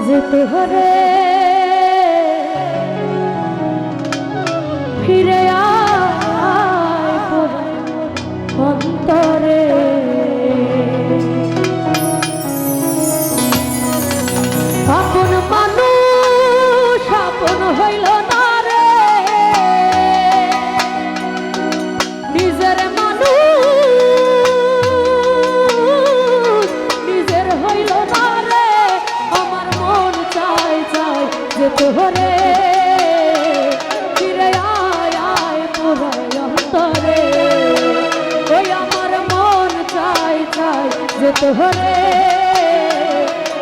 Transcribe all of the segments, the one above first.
যে তোহরে ফিরে আয় অন্তরে আপন মানুষ আপন হইল না রে নিজের মানুষ নিজের হইল না রে আমার মন চায় চায় যে তোহরে ফিরে আয় আয় পুরায় অন্তরে ওই আমার মন চায় চায় যে তোহরে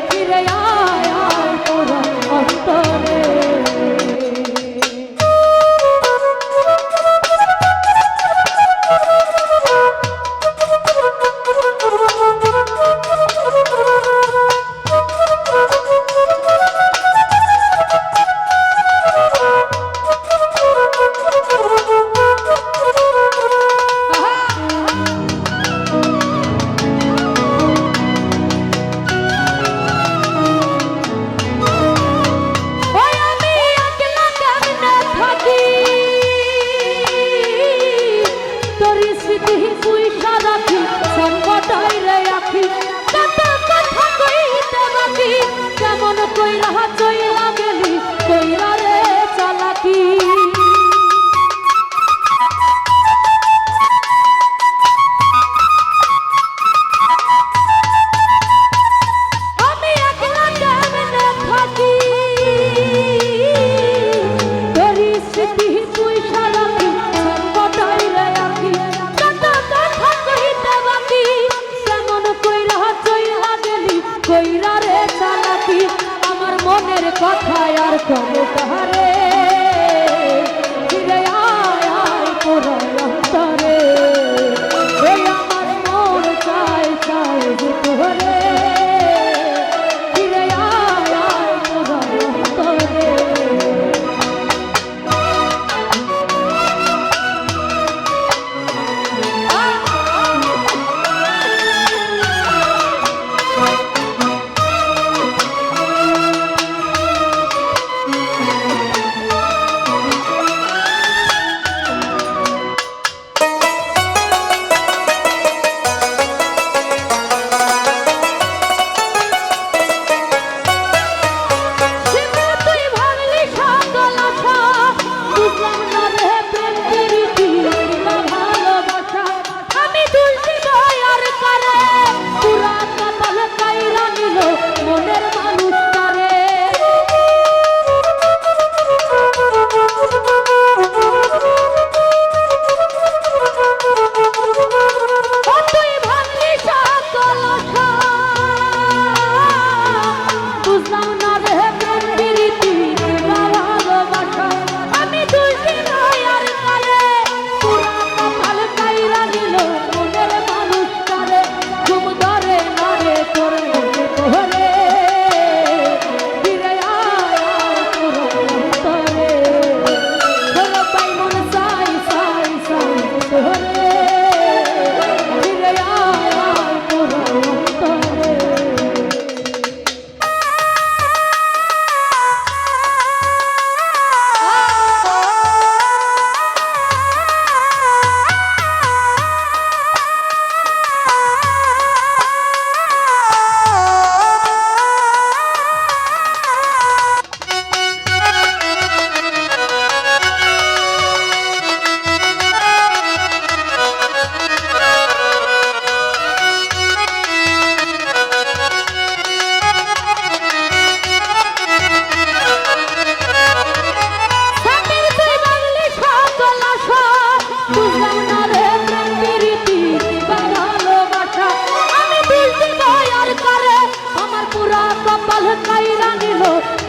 ফিরে আয় আয় পুরায় অন্তরে কেমন কইরা চইলা গেলি কইরা রে চালাকি আমি একলা কেমনে থাকি তোরি স্মৃতি পয়সা রাখি সর্বদাই রে রাখি কত কথা কইতে বাকি কেমন কইরা চইলা গেলি কইরা রে চালাকি আমার মনের কথা আর কবে তাহারে ফিরে আয় আয় পুরায় অন্তরে ওই আমার মন চায় চায় যে তোহরে ফিরে আয় আয় পুরায় অন্তরে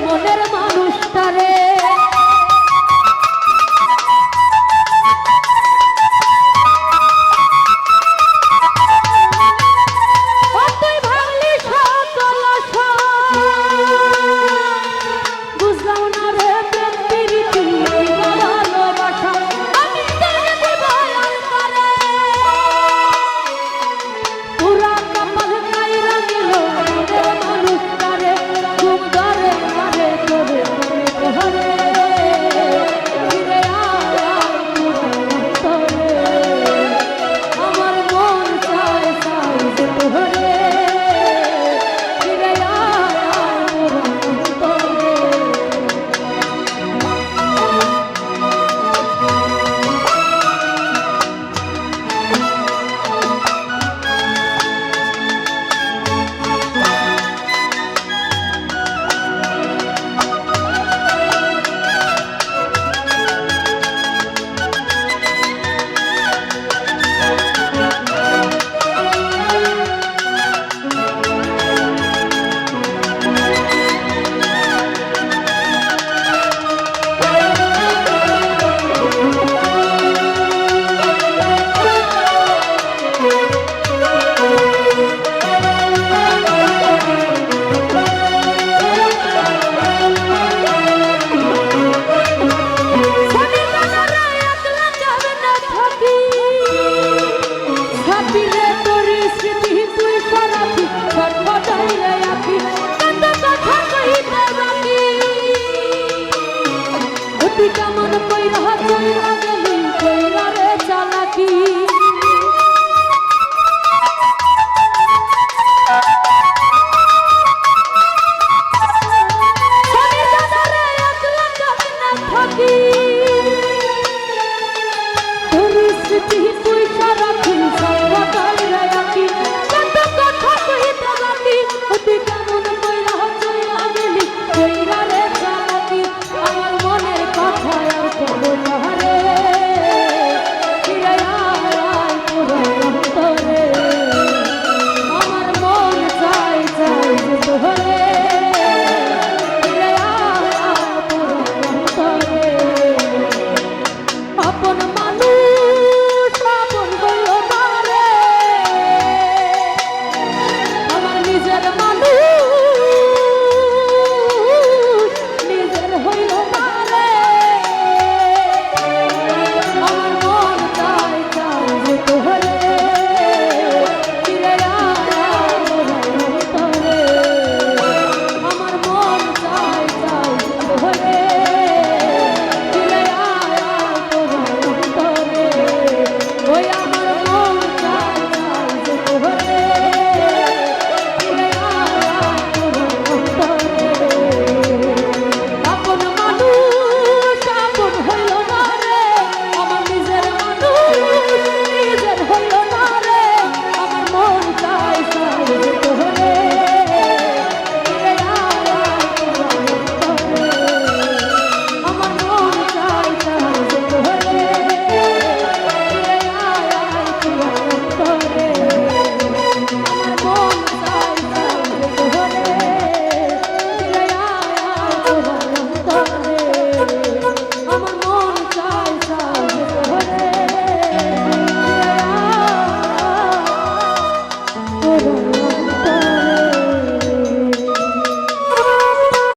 মনের মানুষটারে